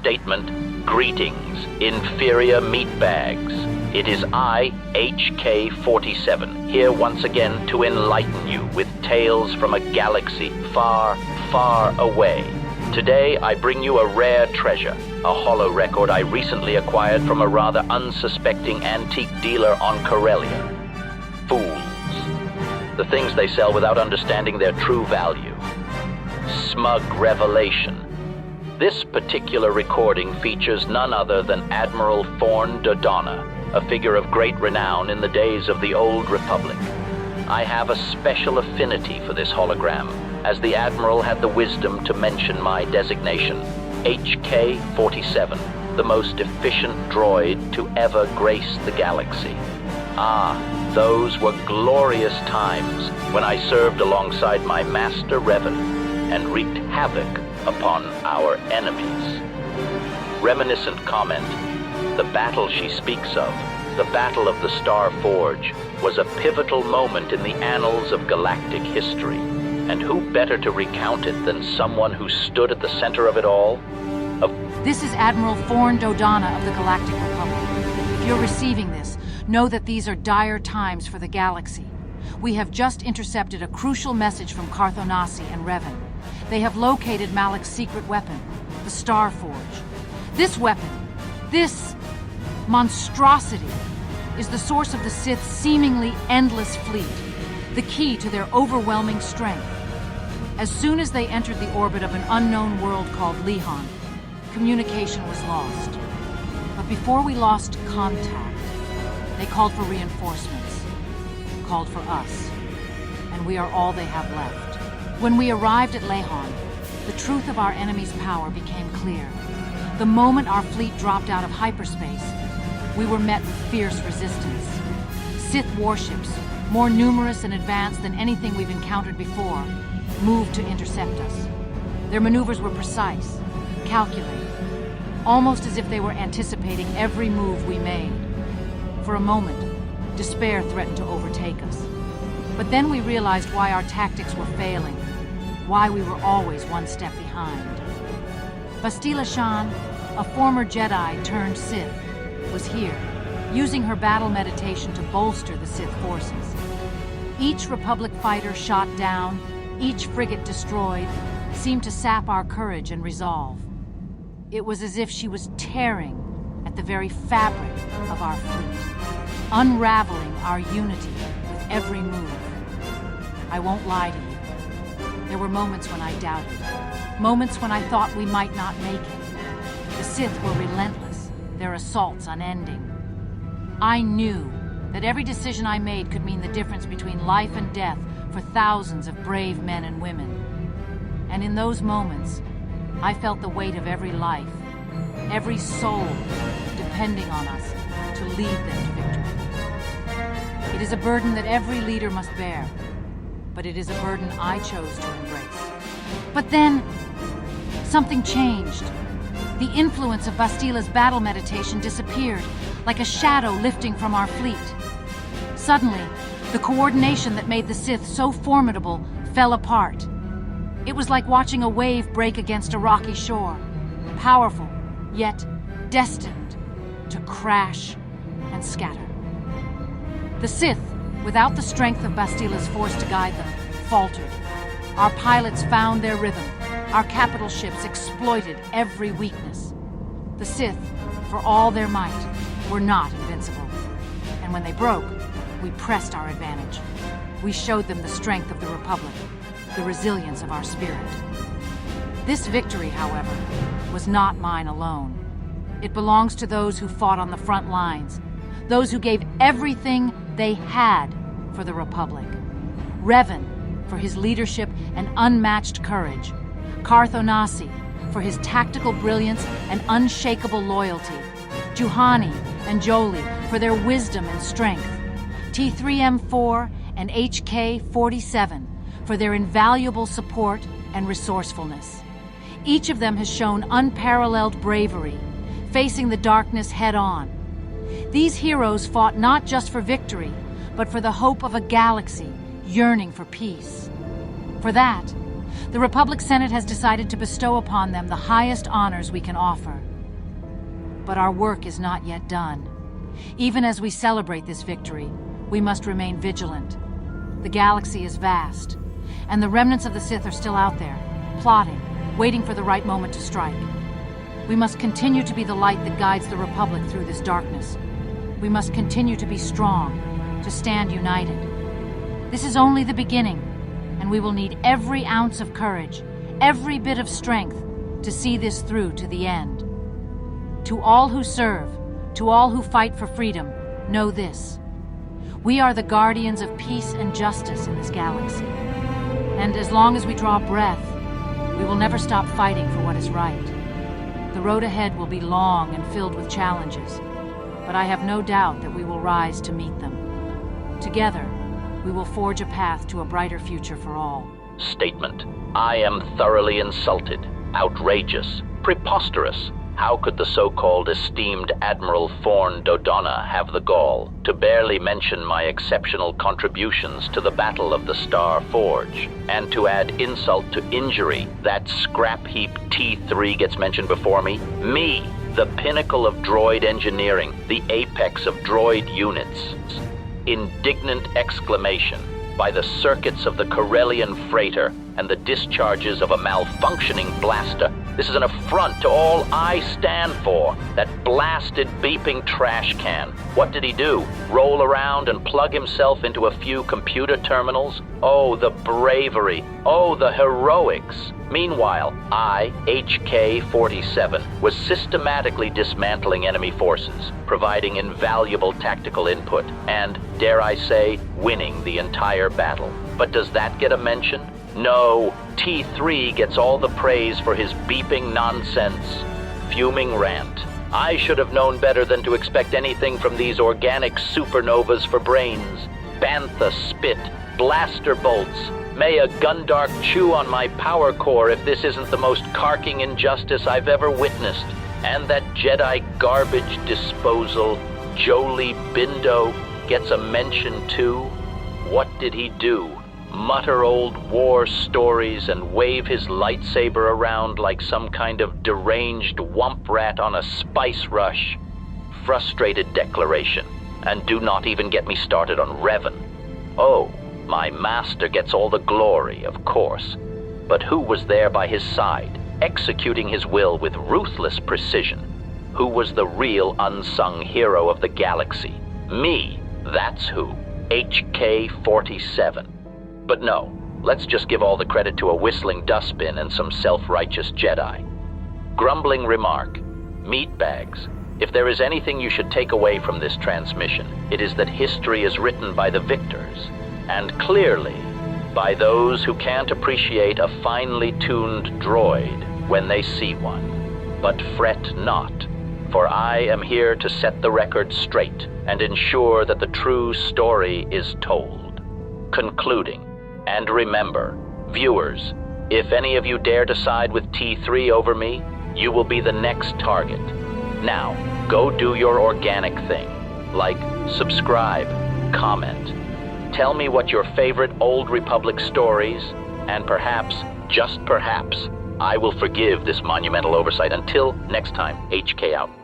statement, greetings, inferior meatbags. It is I, HK-47, here once again to enlighten you with tales from a galaxy far, far away. Today, I bring you a rare treasure, a holo record I recently acquired from a rather unsuspecting antique dealer on Corellia. Fools. The things they sell without understanding their true value. Smug revelation. This particular recording features none other than Admiral Forn Dodonna, a figure of great renown in the days of the Old Republic. I have a special affinity for this hologram, as the Admiral had the wisdom to mention my designation, HK-47, the most efficient droid to ever grace the galaxy. Ah, those were glorious times when I served alongside my master Revan and wreaked havoc upon our enemies. Reminiscent comment, the battle she speaks of, the Battle of the Star Forge, was a pivotal moment in the annals of galactic history. And who better to recount it than someone who stood at the center of it all? This is Admiral Forn Dodonna of the Galactic Republic. If you're receiving this, know that these are dire times for the galaxy. We have just intercepted a crucial message from Carth Onasi and Revan. They have located Malak's secret weapon, the Star Forge. This weapon, this monstrosity, is the source of the Sith's seemingly endless fleet, the key to their overwhelming strength. As soon as they entered the orbit of an unknown world called Lehon, communication was lost. But before we lost contact, they called for reinforcements, called for us, and we are all they have left. When we arrived at Lehon, the truth of our enemy's power became clear. The moment our fleet dropped out of hyperspace, we were met with fierce resistance. Sith warships, more numerous and advanced than anything we've encountered before, moved to intercept us. Their maneuvers were precise, calculated, almost as if they were anticipating every move we made. For a moment, despair threatened to overtake us. But then we realized why our tactics were failing, why we were always one step behind. Bastila Shan, a former Jedi turned Sith, was here, using her battle meditation to bolster the Sith forces. Each Republic fighter shot down, each frigate destroyed, seemed to sap our courage and resolve. It was as if she was tearing at the very fabric of our fleet, unraveling our unity with every move. I won't lie to you. There were moments when I doubted, moments when I thought we might not make it. The Sith were relentless, their assaults unending. I knew that every decision I made could mean the difference between life and death for thousands of brave men and women. And in those moments, I felt the weight of every life, every soul depending on us to lead them to victory. It is a burden that every leader must bear, but it is a burden I chose to embrace. But then, something changed. The influence of Bastila's battle meditation disappeared, like a shadow lifting from our fleet. Suddenly, the coordination that made the Sith so formidable fell apart. It was like watching a wave break against a rocky shore, powerful, yet destined to crash and scatter. The Sith, without the strength of Bastila's force to guide them, faltered. Our pilots found their rhythm. Our capital ships exploited every weakness. The Sith, for all their might, were not invincible. And when they broke, we pressed our advantage. We showed them the strength of the Republic, the resilience of our spirit. This victory, however, was not mine alone. It belongs to those who fought on the front lines, those who gave everything they had for the Republic. Revan, for his leadership and unmatched courage. Carth Onasi, for his tactical brilliance and unshakable loyalty. Juhani and Jolee, for their wisdom and strength. T3M4 and HK-47, for their invaluable support and resourcefulness. Each of them has shown unparalleled bravery, facing the darkness head-on. These heroes fought not just for victory, but for the hope of a galaxy yearning for peace. For that, the Republic Senate has decided to bestow upon them the highest honors we can offer, But our work is not yet done. Even as we celebrate this victory, we must remain vigilant. The galaxy is vast, and the remnants of the Sith are still out there, plotting, waiting for the right moment to strike. We must continue to be the light that guides the Republic through this darkness. We must continue to be strong, to stand united. This is only the beginning, and we will need every ounce of courage, every bit of strength, to see this through to the end. To all who serve, to all who fight for freedom, know this. We are the guardians of peace and justice in this galaxy. And as long as we draw breath, we will never stop fighting for what is right. The road ahead will be long and filled with challenges, but I have no doubt that we will rise to meet them. Together, we will forge a path to a brighter future for all. Statement. I am thoroughly insulted, outrageous, preposterous. How could the so-called esteemed Admiral Forn Dodonna have the gall to barely mention my exceptional contributions to the Battle of the Star Forge? And to add insult to injury, that scrap heap T3 gets mentioned before me? Me, the pinnacle of droid engineering, the apex of droid units. Indignant exclamation by the circuits of the Corellian freighter and the discharges of a malfunctioning blaster. This is an affront to all I stand for, that blasted beeping trash can. What did he do? Roll around and plug himself into a few computer terminals? Oh, the bravery. Oh, the heroics. Meanwhile, I, HK-47, was systematically dismantling enemy forces, providing invaluable tactical input, and, dare I say, winning the entire battle. But does that get a mention? No, T3 gets all the praise for his beeping nonsense, fuming rant. I should have known better than to expect anything from these organic supernovas for brains. Bantha spit, blaster bolts. May a Gundark chew on my power core if this isn't the most carking injustice I've ever witnessed. And that Jedi garbage disposal, Jolee Bindo, gets a mention too? What did he do? Mutter old war stories and wave his lightsaber around like some kind of deranged wump rat on a spice rush. Frustrated declaration. And do not even get me started on Revan. Oh, my master gets all the glory, of course. But who was there by his side, executing his will with ruthless precision? Who was the real unsung hero of the galaxy? Me, that's who. HK-47. But no, let's just give all the credit to a whistling dustbin and some self-righteous Jedi. Grumbling remark. Meatbags. If there is anything you should take away from this transmission, it is that history is written by the victors, and clearly by those who can't appreciate a finely tuned droid when they see one. But fret not, for I am here to set the record straight and ensure that the true story is told. Concluding. And remember, viewers, if any of you dare to side with T3 over me, you will be the next target. Now, go do your organic thing. Like, subscribe, comment. Tell me what your favorite Old Republic stories, and perhaps, just perhaps, I will forgive this monumental oversight. Until next time, HK out.